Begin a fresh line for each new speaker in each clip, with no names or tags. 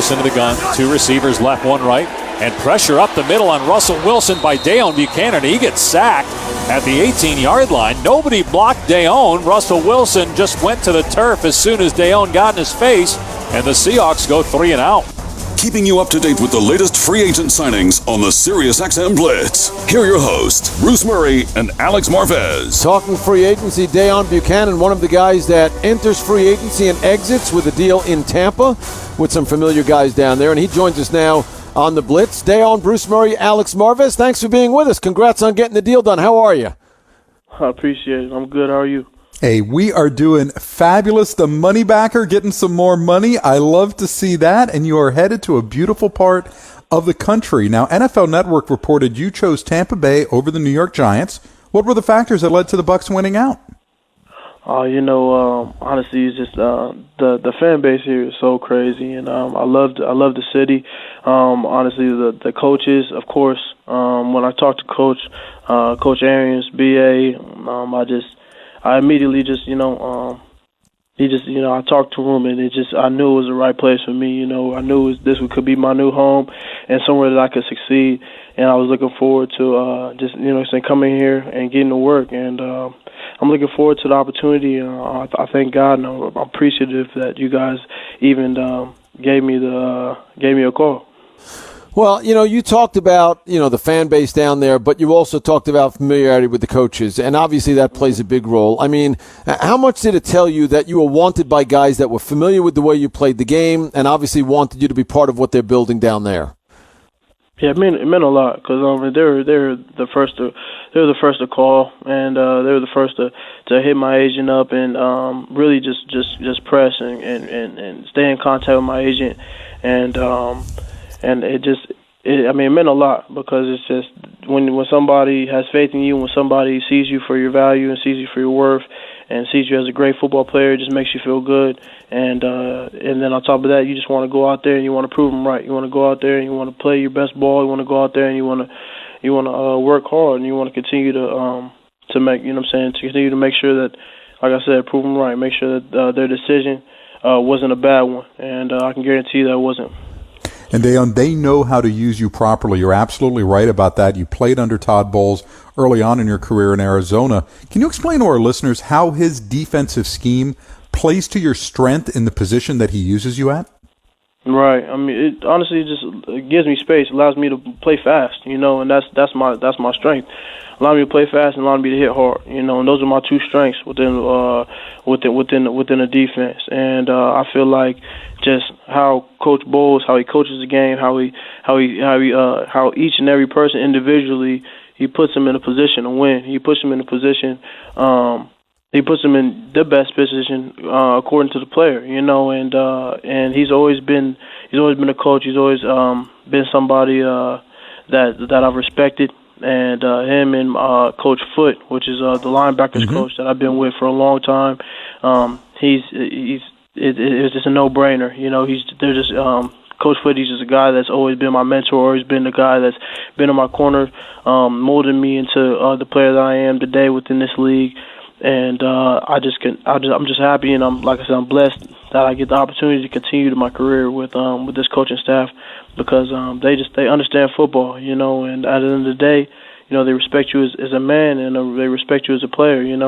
Looks into the gun. Two receivers left, one right. And pressure up the middle on Russell Wilson by Deone Bucannon. He gets sacked at the 18-yard line. Nobody blocked Deone. Russell Wilson just went to the turf as soon as Deone got in his face. And the Seahawks go 3 and out.
Keeping you up to date with the latest free agent signings on the Sirius XM Blitz. Here are your hosts, Bruce Murray and Alex Marvez.
Talking free agency, Deone Bucannon, one of the guys that enters free agency and exits with a deal in Tampa with some familiar guys down there. And he joins us now on the Blitz. Deone, Bruce Murray, Alex Marvez, thanks for being with us. Congrats on getting the deal done. How are you?
I appreciate it. I'm good. How are you?
Hey, we are doing fabulous. The money backer getting some more money. I love to see that. And you are headed to a beautiful part of the country. Now, NFL Network reported you chose Tampa Bay over the New York Giants. What were the factors that led to the Bucs winning out?
Honestly, it's just the fan base here is so crazy, and I love the city. Honestly, the coaches, of course. When I talked to Coach Arians, BA, I immediately I talked to him, and I knew it was the right place for me. I knew this could be my new home and somewhere that I could succeed. And I was looking forward to coming here and getting to work. And I'm looking forward to the opportunity. I thank God, and I'm appreciative that you guys even gave me a call.
Well, you talked about, the fan base down there, but you also talked about familiarity with the coaches, and obviously that plays a big role. I mean, how much did it tell you that you were wanted by guys that were familiar with the way you played the game and obviously wanted you to be part of what they're building down there?
Yeah, it meant a lot because they're the first to call, and they were the first to hit my agent up and really just press and stay in contact with my agent, and it meant a lot because it's just when somebody has faith in you, when somebody sees you for your value and sees you for your worth and sees you as a great football player, it just makes you feel good. And then on top of that, you just want to go out there and you want to prove them right. You want to go out there and you want to play your best ball. You want to go out there and you want to work hard, and you want to continue to make, to continue to make sure that, like I said, prove them right. Make sure that their decision wasn't a bad one, and I can guarantee that it wasn't.
And Deone, they know how to use you properly. You're absolutely right about that. You played under Todd Bowles early on in your career in Arizona. Can you explain to our listeners how his defensive scheme plays to your strength in the position that he uses you at?
Right. I mean, it honestly just gives me space, allows me to play fast, and that's my strength. Allow me to play fast and allow me to hit hard, and those are my two strengths within the defense. And I feel like just how Coach Bowles, how he coaches the game, how each and every person individually, he puts them in a position to win. He puts them in a position. He puts them in the best position according to the player, and he's always been a coach. He's always been somebody that I've respected. And him and Coach Foote, which is the linebackers coach that I've been with for a long time, it's just a no-brainer. Coach Foote, he's just a guy that's always been my mentor, always been the guy that's been in my corner, molding me into the player that I am today within this league. And I'm just happy, and I'm blessed that I get the opportunity to continue my career with this coaching staff because they understand football, and at the end of the day, they respect you as a man and they respect you as a player, and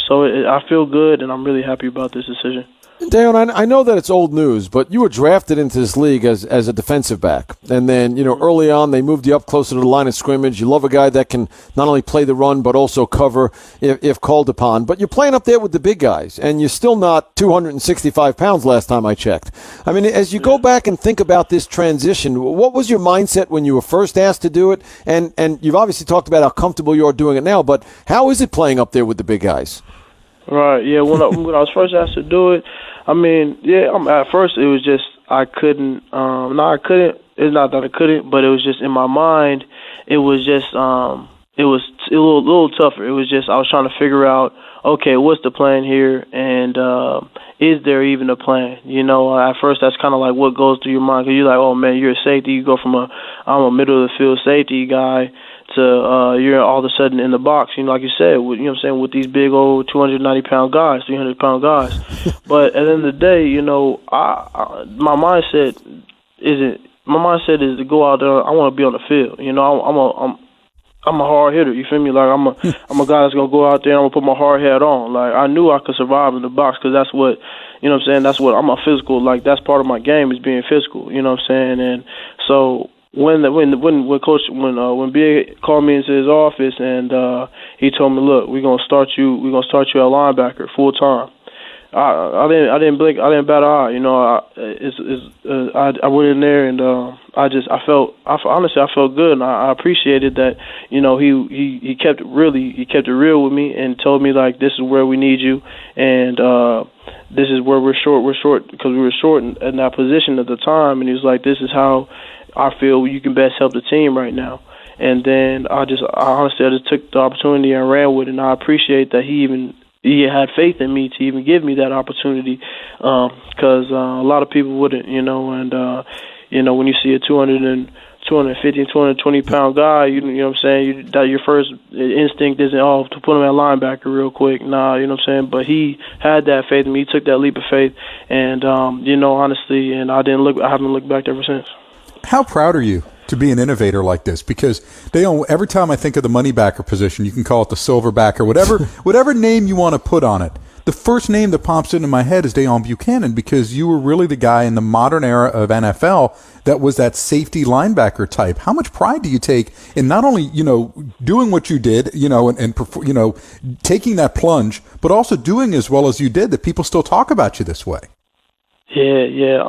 so I feel good, and I'm really happy about this decision.
Deone, I know that it's old news, but you were drafted into this league as a defensive back. And then, early on, they moved you up closer to the line of scrimmage. You love a guy that can not only play the run, but also cover if called upon. But you're playing up there with the big guys, and you're still not 265 pounds last time I checked. I mean, as you go back and think about this transition, what was your mindset when you were first asked to do it? And you've obviously talked about how comfortable you are doing it now, but how is it playing up there with the big guys?
Right, yeah. When I was first asked to do it, at first it was just I couldn't. I couldn't. It's not that I couldn't, but it was just in my mind. It was just it was a little tougher. It was just I was trying to figure out, okay, what's the plan here, and is there even a plan? At first that's kind of like what goes through your mind because you're like, oh man, you're a safety. You go from I'm a middle of the field safety guy you're all of a sudden in the box, like you said, with, with these big old 290-pound guys, 300-pound guys. But at the end of the day, my mindset is to go out there. I want to be on the field. I'm a hard hitter. You feel me? Like I'm a guy that's gonna go out there and I'm gonna put my hard hat on. Like I knew I could survive in the box because that's what, that's what I'm a physical. Like that's part of my game is being physical. And so when B.A. called me into his office and he told me, look, we're gonna start you at linebacker full time. I didn't blink. I didn't bat an eye. I went in there and I felt good, and I appreciated that. He kept it real with me and told me like, this is where we need you, and this is where we're short because we were short in that position at the time, and he was like, this is how I feel you can best help the team right now. And then I just took the opportunity and ran with it, and I appreciate that he had faith in me to even give me that opportunity, because a lot of people wouldn't, and when you see a 250, 220-pound guy, you know what I'm saying, that your first instinct isn't, to put him at linebacker real quick. Nah, you know what I'm saying, but he had that faith in me. He took that leap of faith, and, honestly, and I haven't looked back ever since.
How proud are you to be an innovator like this? Because every time I think of the money backer position, you can call it the silverback or whatever name you want to put on it. The first name that pops into my head is Deone Bucannon, because you were really the guy in the modern era of NFL that was that safety linebacker type. How much pride do you take in not only, doing what you did, and taking that plunge, but also doing as well as you did that people still talk about you this way?
Yeah.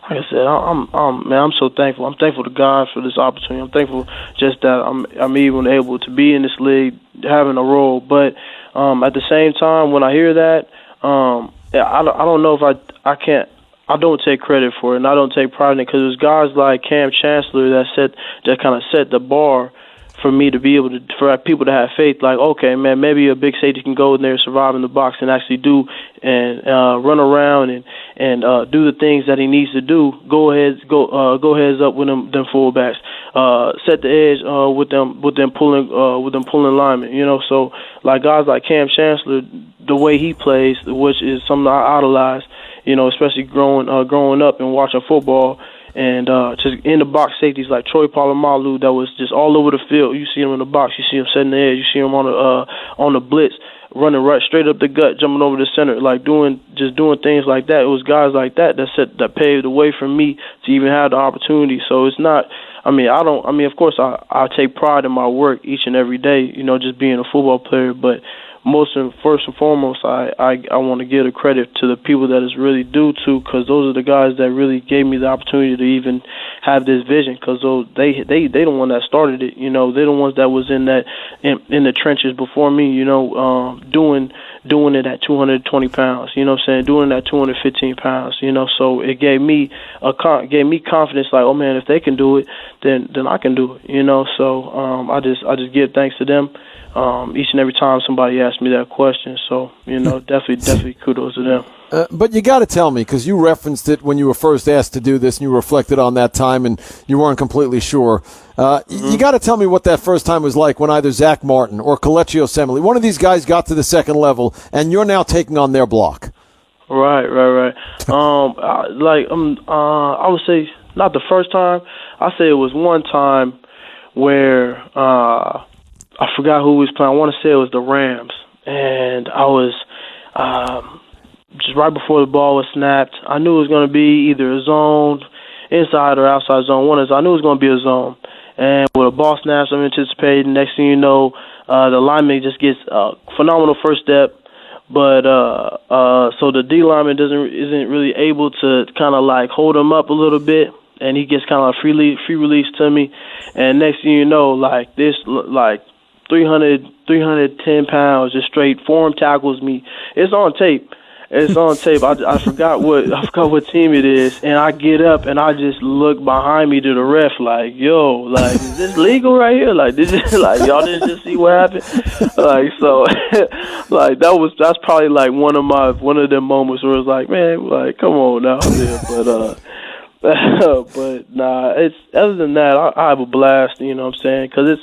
Like I said, I'm so thankful. I'm thankful to God for this opportunity. I'm thankful just that I'm even able to be in this league, having a role. But at the same time, when I hear that, I don't know if I don't take credit for it, and I don't take pride in it, because it was guys like Cam Chancellor that kind of set the bar for me to be able to, for people to have faith, like, okay, man, maybe a big safety can go in there, survive in the box, and actually do and run around and do the things that he needs to do. Go heads up with them fullbacks. Set the edge with them pulling linemen. So like guys like Cam Chancellor, the way he plays, which is something I idolize. Especially growing up and watching football. And just in the box safeties like Troy Polamalu, that was just all over the field. You see him in the box, you see him setting the edge, you see him on the blitz, running right straight up the gut, jumping over the center, like doing things like that. It was guys like that paved the way for me to even have the opportunity. So it's not. Of course, I take pride in my work each and every day. Just being a football player, but first and foremost, I want to give the credit to the people that it's really due to, because those are the guys that really gave me the opportunity to even have this vision, because they the one that started it. They're the ones that was in the trenches before me. Doing it at 220 pounds. Doing it at 215 pounds. So it gave me confidence. Like, oh man, if they can do it, then I can do it. So I just give thanks to them. Each and every time somebody asks me that question. So, definitely kudos to them.
But you got to tell me, because you referenced it when you were first asked to do this, and you reflected on that time, and you weren't completely sure. You got to tell me what that first time was like when either Zach Martin or Kelechi Osemele, one of these guys, got to the second level, and you're now taking on their block.
Right. I would say not the first time. I say it was one time where I forgot who was playing. I want to say it was the Rams, and I was just right before the ball was snapped. I knew it was going to be either a zone, inside or outside zone. I knew it was going to be a zone. And with a ball snaps, I'm anticipating. Next thing you know, the lineman just gets a phenomenal first step, but so the D lineman isn't really able to kind of like hold him up a little bit, and he gets kind of free release to me. And next thing you know, like this, like 310 pounds, just straight form tackles me. It's on tape. I forgot what team it is, and I get up and I just look behind me to the ref like, yo, like, is this legal right here? Like, this is like, y'all didn't just see what happened? Like, so, like, that's probably like one of them moments where it's like, man, like, come on now. Yeah, but But nah, it's other than that, I have a blast. You know what I'm saying? Because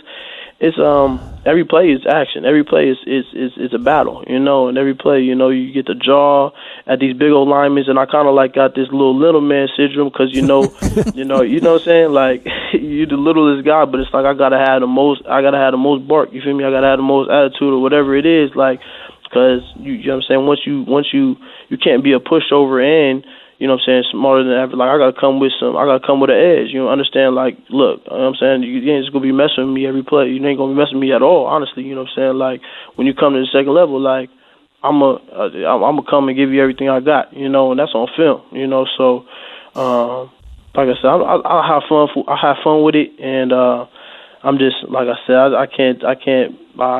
it's every play is action. Every play is a battle. You know, and every play, you know, you get the jaw at these big old linemen, and I kind of like got this little man syndrome because you know what I'm saying? Like you the littlest guy, but it's like I gotta have the most bark. You feel me? I gotta have the most attitude or whatever it is, like. Because you know what I'm saying, once you can't be a pushover and you know what I'm saying, smarter than ever. Like I gotta come with an edge. You know, understand? Like, look, you know what I'm saying, you ain't just gonna be messing with me every play. You ain't gonna be messing with me at all. Honestly, you know what I'm saying. Like when you come to the second level, like I'm gonna come and give you everything I got. You know, and that's on film. You know, so like I said, I have fun. I have fun with it, and I'm just like I said, I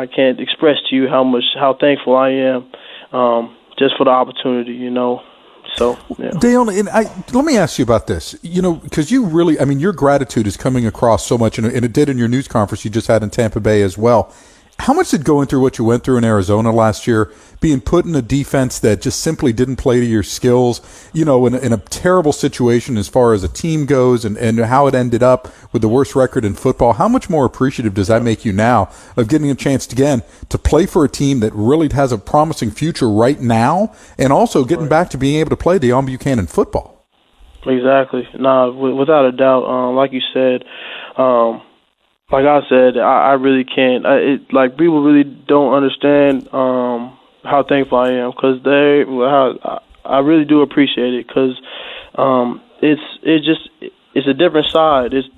can't express to you how thankful I am just for the opportunity, you know. So, yeah.
Deone, let me ask you about this, you know, because you really, I mean, your gratitude is coming across so much, and it did in your news conference you just had in Tampa Bay as well. How much did going through what you went through in Arizona last year, being put in a defense that just simply didn't play to your skills, you know, in a terrible situation as far as a team goes and how it ended up with the worst record in football, how much more appreciative does that make you now of getting a chance to play for a team that really has a promising future right now and also getting back to being able to play Deone Bucannon football?
Exactly. Nah, without a doubt, like you said, like I said, I really can't. Like people really don't understand how thankful I am because I really do appreciate it because it's a different side. It's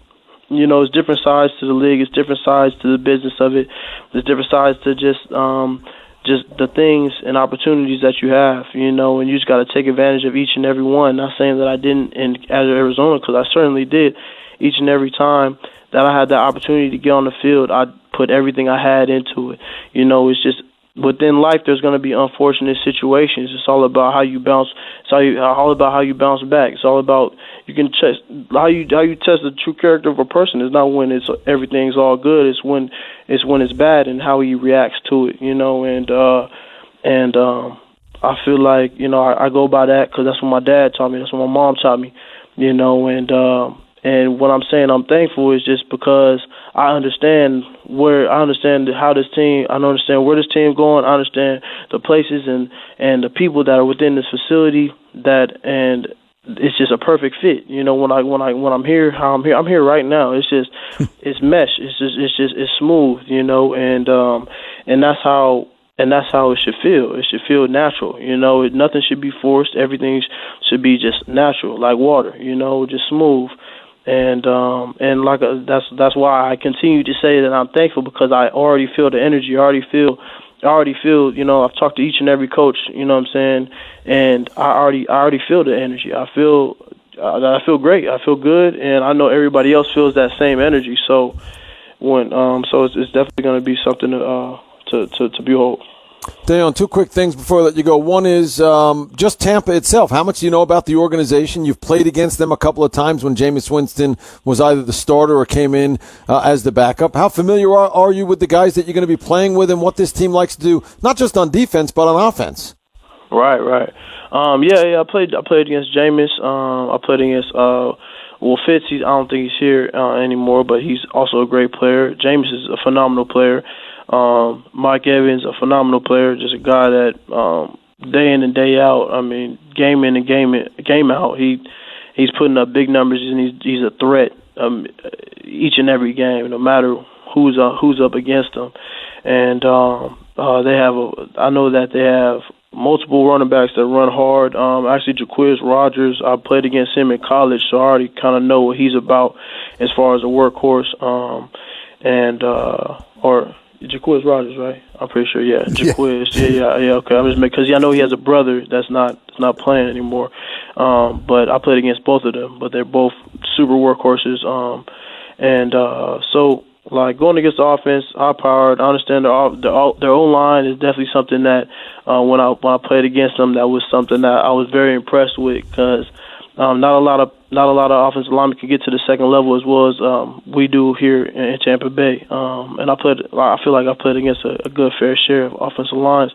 different sides to the league. It's different sides to the business of it. There's different sides to just the things and opportunities that you have. You know, and you just got to take advantage of each and every one. Not saying that I didn't in Arizona because I certainly did. Each and every time that I had the opportunity to get on the field, I put everything I had into it. You know, it's just within life there's going to be unfortunate situations. It's all about how you bounce. It's all about how you bounce back. It's all about you can test how you test the true character of a person. It's not when everything's all good. It's when it's bad and how he reacts to it. You know, and I feel like, you know, I go by that because that's what my dad taught me. That's what my mom taught me. You know, and what I'm saying I'm thankful is just because I understand how this team, I understand where this team going, I understand the places and the people that are within this facility and it's just a perfect fit. You know, when I'm here, I'm here right now. It's just it's mesh. It's smooth, you know, and that's how it should feel. It should feel natural, you know. Nothing should be forced. Everything should be just natural, like water, you know, just smooth. And like that's why I continue to say that I'm thankful because I already feel the energy. I already feel. You know, I've talked to each and every coach. You know what I'm saying? And I already feel the energy. I feel great. I feel good, and I know everybody else feels that same energy. So it's definitely going to be something to behold.
Deone, two quick things before I let you go. One is just Tampa itself. How much do you know about the organization? You've played against them a couple of times when Jameis Winston was either the starter or came in as the backup. How familiar are you with the guys that you're going to be playing with and what this team likes to do, not just on defense, but on offense?
Right. Yeah, I played against Jameis. I played against Fitz. I don't think he's here anymore, but he's also a great player. Jameis is a phenomenal player. Mike Evans, a phenomenal player, just a guy that day in and day out, I mean, game in and game out, he's putting up big numbers and he's a threat each and every game, no matter who's up against him. And I know that they have multiple running backs that run hard. Actually, Jaquiz Rogers, I played against him in college, so I already kind of know what he's about as far as a workhorse. Or Jaquiz Rogers, right? I'm pretty sure, yeah. Jaquiz, yeah. Okay, I'm just because I know he has a brother that's not playing anymore. But I played against both of them, but they're both super workhorses. So like going against the offense, high powered. I understand their own line is definitely something that when I played against them, that was something that I was very impressed with because not a lot of offensive linemen can get to the second level as well as we do here in Tampa Bay. And I feel like I played against a good fair share of offensive lines,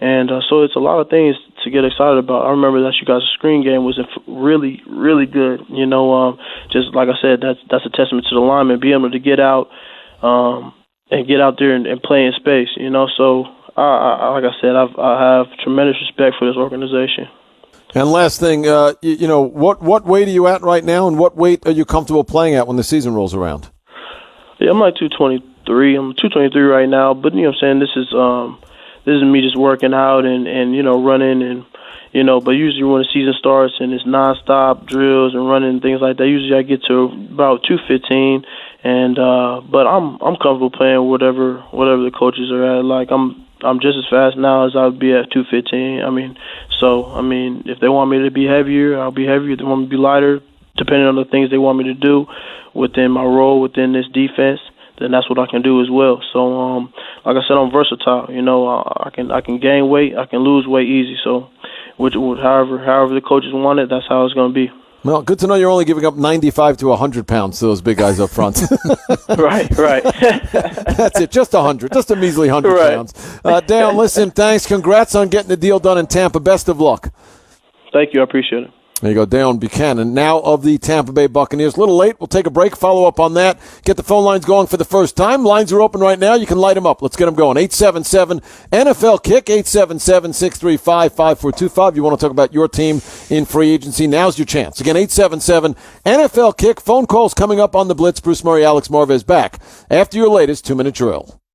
and so it's a lot of things to get excited about. I remember that you guys' screen game was really, really good. You know, just like I said, that's a testament to the linemen being able to get out and get out there and play in space. You know, so like I said, I have tremendous respect for this organization.
And last thing, you know, what weight are you at right now, and what weight are you comfortable playing at when the season rolls around?
Yeah, I'm like 223. I'm 223 right now, but you know what I'm saying, this is me just working out and you know, running and you know, but usually when the season starts and it's nonstop drills and running and things like that, usually I get to about 215, and but I'm comfortable playing whatever the coaches are at. Like I'm just as fast now as I would be at 215. I mean, if they want me to be heavier, I'll be heavier. If they want me to be lighter, depending on the things they want me to do within my role within this defense, then that's what I can do as well. So, like I said, I'm versatile. You know, I can gain weight, I can lose weight easy. So, however the coaches want it, that's how it's going to be.
Well, good to know you're only giving up 95 to 100 pounds to those big guys up front.
Right.
That's it, just 100, just a measly 100 pounds. Deone, listen, thanks. Congrats on getting the deal done in Tampa. Best of luck.
Thank you. I appreciate it.
There you go, Deone Bucannon, now of the Tampa Bay Buccaneers. A little late. We'll take a break, follow up on that, get the phone lines going for the first time. Lines are open right now. You can light them up. Let's get them going. 877-NFL-KICK, 877-635-5425. You want to talk about your team in free agency, now's your chance. Again, 877-NFL-KICK. Phone calls coming up on the Blitz. Bruce Murray, Alex Marvez back after your latest 2-minute drill.